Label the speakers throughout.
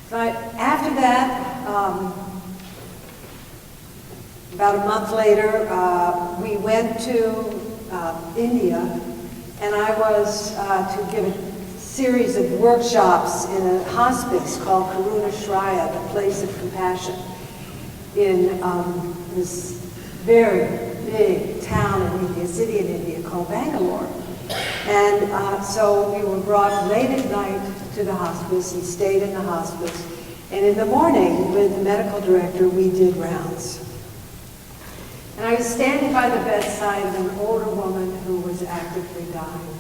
Speaker 1: But after that, about a month later, we went to India, and I was to give a series of workshops in a hospice called Karuna Shraya, the place of compassion, in this very big town in India, city in India called Bangalore. And so we were brought late at night to the hospice and stayed in the hospice. And in the morning, with the medical director, we did rounds. And I was standing by the bedside of an older woman who was actively dying.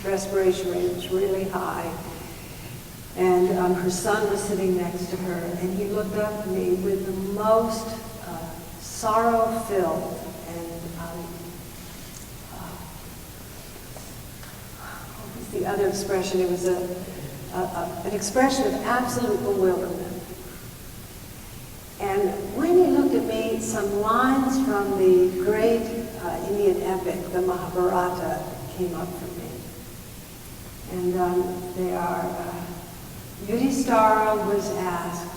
Speaker 1: Respiration rate was really high. And her son was sitting next to her, and he looked up at me with the most sorrow-filled and what was the other expression? It was an expression of absolute bewilderment. And when he looked at me, some lines from the great Indian epic, the Mahabharata, came up for me. And they are, Yudhishthira was asked,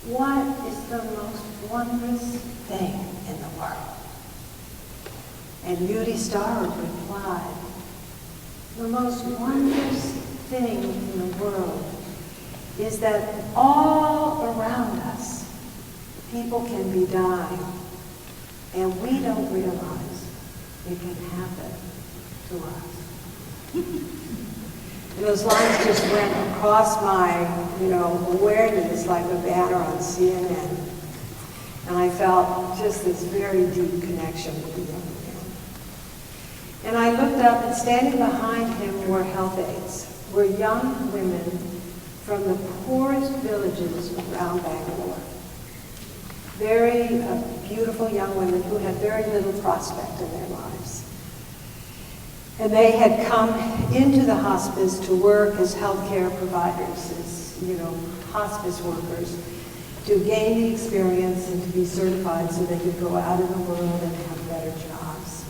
Speaker 1: what is the most wondrous thing in the world? And Yudhishthira replied, the most wondrous thing in the world is that all around us, people can be dying, and we don't realize it can happen to us. And those lines just went across my, awareness like a banner on CNN. And I felt just this very deep connection with the young man. And I looked up, and standing behind him were health aides, were young women from the poorest villages around Bangalore. Very beautiful young women who had very little prospect in their lives. And they had come into the hospice to work as healthcare providers, as, hospice workers, to gain the experience and to be certified so they could go out in the world and have better jobs.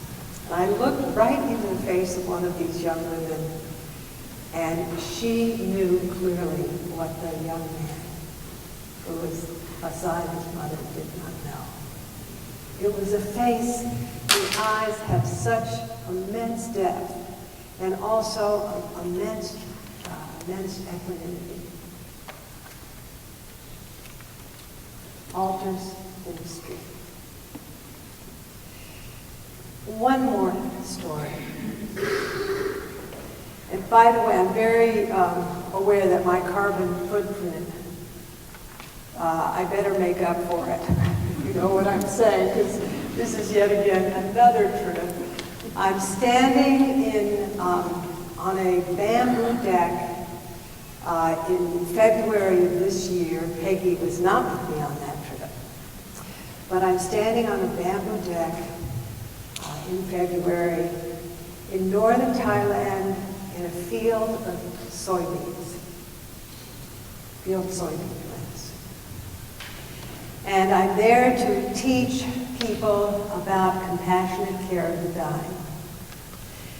Speaker 1: And I looked right into the face of one of these young women, and she knew clearly what the young man who was beside his mother did not know. It was a face whose eyes have such immense depth and also immense equanimity. Altars in the street. One more story. And by the way, I'm very aware that my carbon footprint, I better make up for it. You know what I'm saying, because this is yet again another trip. I'm standing on a bamboo deck in February of this year. Peggy was not with me on that trip. But I'm standing on a bamboo deck in February in northern Thailand in a field of soybeans. Plants. And I'm there to teach people about compassionate care of the dying.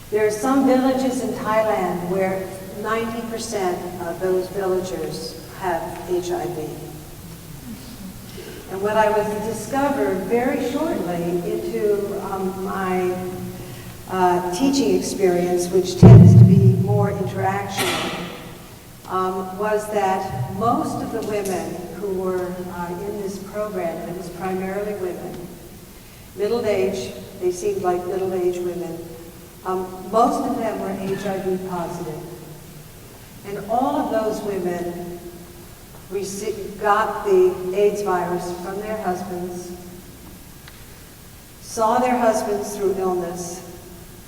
Speaker 1: There are some villages in Thailand where 90% of those villagers have HIV. And what I was discovered very shortly into my teaching experience, which tends to be more interactional, was that most of the women who were in this program, and it was primarily women, middle-aged, they seemed like middle-aged women, most of them were HIV positive. And all of those women got the AIDS virus from their husbands, saw their husbands through illness,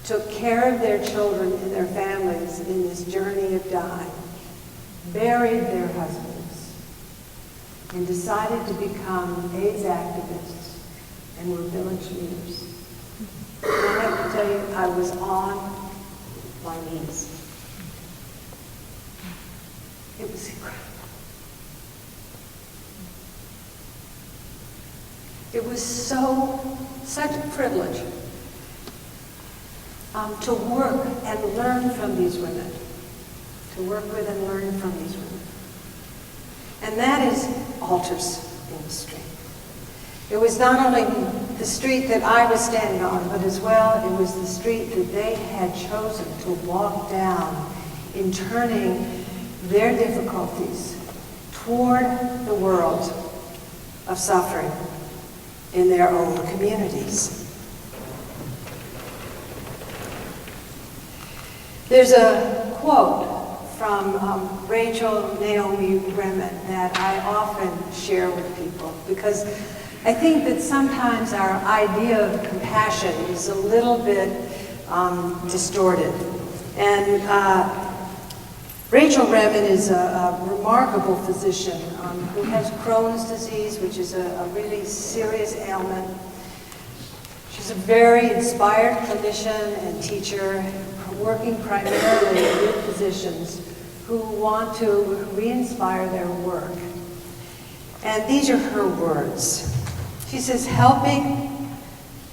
Speaker 1: took care of their children and their families in this journey of dying, buried their husbands, and decided to become AIDS activists and were village leaders. And I have to tell you, I was on my knees. It was incredible. It was such a privilege to work and learn from these women, to work with and learn from these women. that is altars in the street. It was not only the street that I was standing on, but as well, it was the street that they had chosen to walk down in turning their difficulties toward the world of suffering in their own communities. There's a quote from Rachel Naomi Remen that I often share with people, because I think that sometimes our idea of compassion is a little bit distorted. And Rachel Remen is a remarkable physician who has Crohn's disease, which is a really serious ailment. She's a very inspired clinician and teacher, working primarily with physicians who want to re-inspire their work. And these are her words. She says, helping,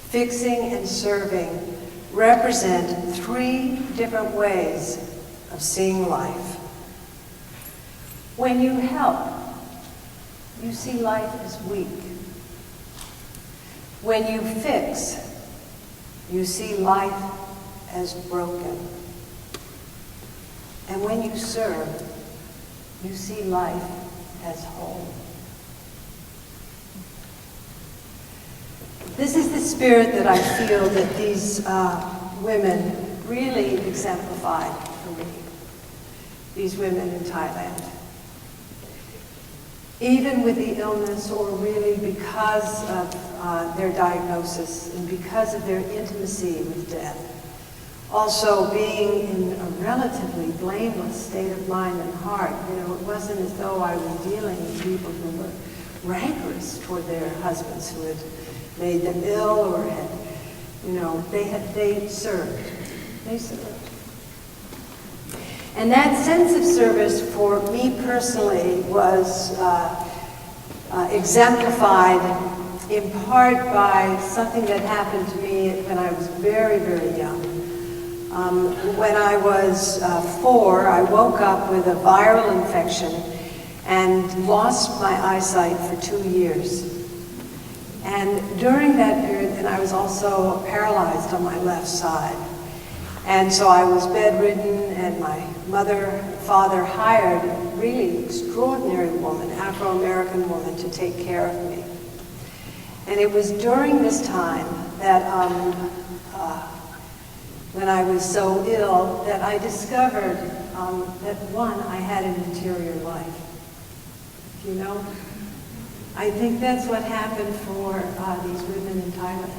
Speaker 1: fixing, and serving represent 3 different ways of seeing life. When you help, you see life as weak. When you fix, you see life as broken. And when you serve, you see life as whole. This is the spirit that I feel that these women really exemplified for me, these women in Thailand. Even with the illness, or really because of their diagnosis and because of their intimacy with death, also being in a relatively blameless state of mind and heart. You know, it wasn't as though I was dealing with people who were rancorous toward their husbands who had made them ill or had, you know, they served. They served. And that sense of service for me personally was exemplified in part by something that happened to me when I was very, very young. When I was 4, I woke up with a viral infection and lost my eyesight for 2 years. And during that period, and I was also paralyzed on my left side. And so I was bedridden, and my mother and father hired a really extraordinary woman, Afro-American woman, to take care of me. And it was during this time that when I was so ill that I discovered that, one, I had an interior life. You know? I think that's what happened for these women in Thailand.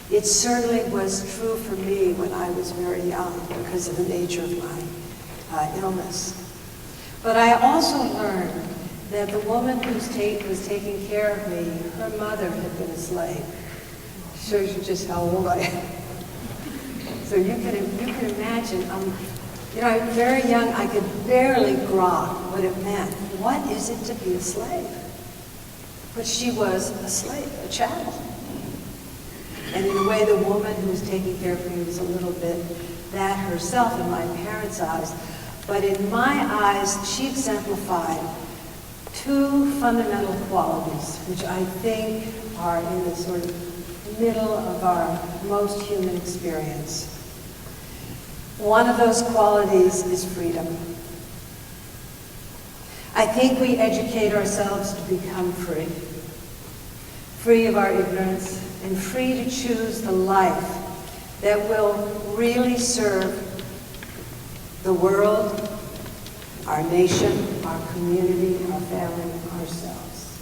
Speaker 1: It certainly was true for me when I was very young because of the nature of my illness. But I also learned that the woman who was taking care of me, her mother had been a slave. Shows you just how old I am. So you can imagine, you know, I was very young, I could barely grok what it meant. What is it to be a slave? But she was a slave, a chattel. And in a way, the woman who was taking care of me was a little bit that herself in my parents' eyes. But in my eyes, she exemplified 2 fundamental qualities, which I think are in the sort of middle of our most human experience. One of those qualities is freedom. I think we educate ourselves to become free. Free of our ignorance, and free to choose the life that will really serve the world, our nation, our community, our family, ourselves.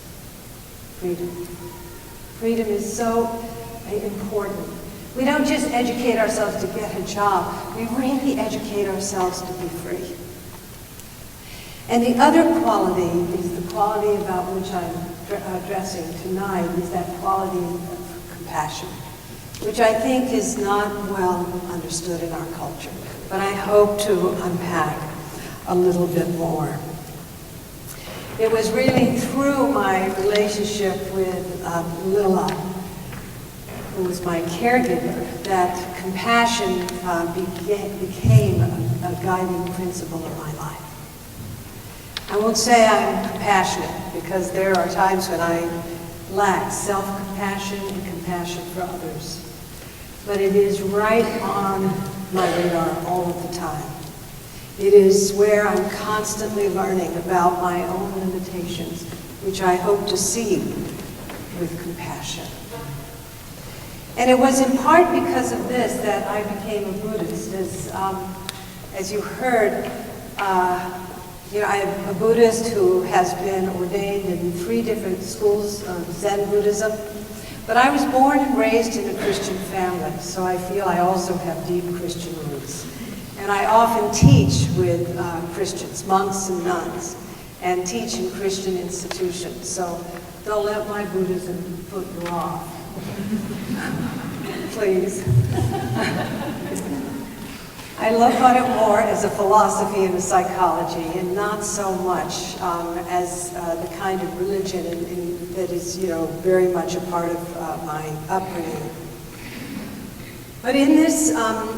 Speaker 1: Freedom. Freedom is so important. We don't just educate ourselves to get a job, we really educate ourselves to be free. And the other quality is the quality about which I'm addressing tonight, is that quality of compassion, which I think is not well understood in our culture, but I hope to unpack a little bit more. It was really through my relationship with Lila, who was my caregiver, that compassion became a guiding principle in my life. I won't say I'm compassionate, because there are times when I lack self-compassion and compassion for others. But it is right on my radar all of the time. It is where I'm constantly learning about my own limitations, which I hope to see with compassion. And it was in part because of this that I became a Buddhist. As you heard, I'm a Buddhist who has been ordained in 3 different schools of Zen Buddhism. But I was born and raised in a Christian family, so I feel I also have deep Christian roots. And I often teach with Christians, monks and nuns, and teach in Christian institutions. So don't let my Buddhism put you off. Please. I look on it more as a philosophy and a psychology, and not so much as the kind of religion that is, very much a part of my upbringing. But in this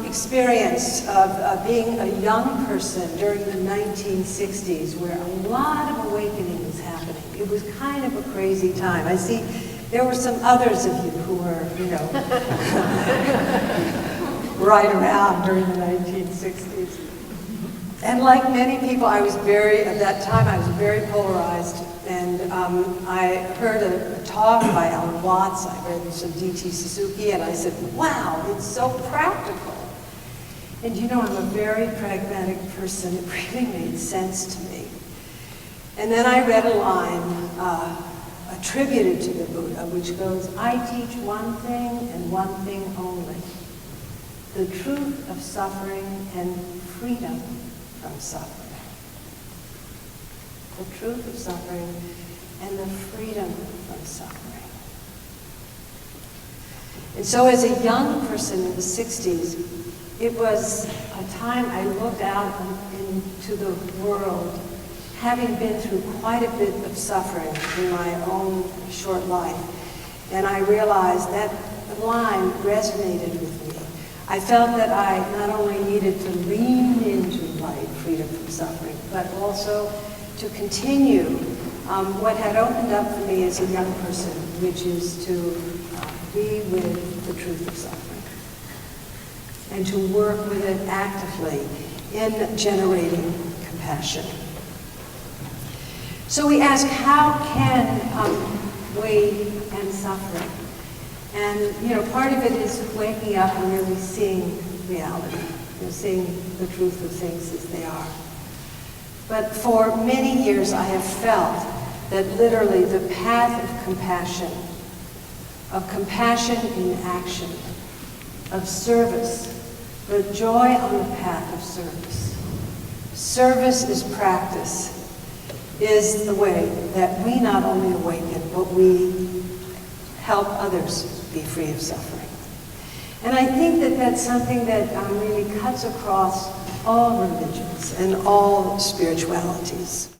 Speaker 1: experience of being a young person during the 1960s, where a lot of awakening was happening, it was kind of a crazy time. I see there were some others of you who were, right around during the 1960s. And like many people, at that time, I was very polarized. And I heard a talk by Alan Watts, I read some D.T. Suzuki, and I said, wow, it's so practical. And I'm a very pragmatic person. It really made sense to me. And then I read a line attributed to the Buddha, which goes, I teach one thing and one thing only, the truth of suffering and freedom from suffering. The truth of suffering and the freedom from suffering. And so as a young person in the 60s, it was a time I looked out into the world, having been through quite a bit of suffering in my own short life. And I realized that line resonated with me. I felt that I not only needed to lean into light, freedom from suffering, but also to continue what had opened up for me as a young person, which is to be with the truth of suffering and to work with it actively in generating compassion. So we ask, how can we end suffering? And part of it is waking up and really seeing reality, seeing the truth of things as they are. But for many years I have felt that literally the path of compassion in action, of service, the joy on the path of service. Service is practice, is the way that we not only awaken, but we help others be free of suffering. And I think that that's something that really cuts across all religions and all spiritualities.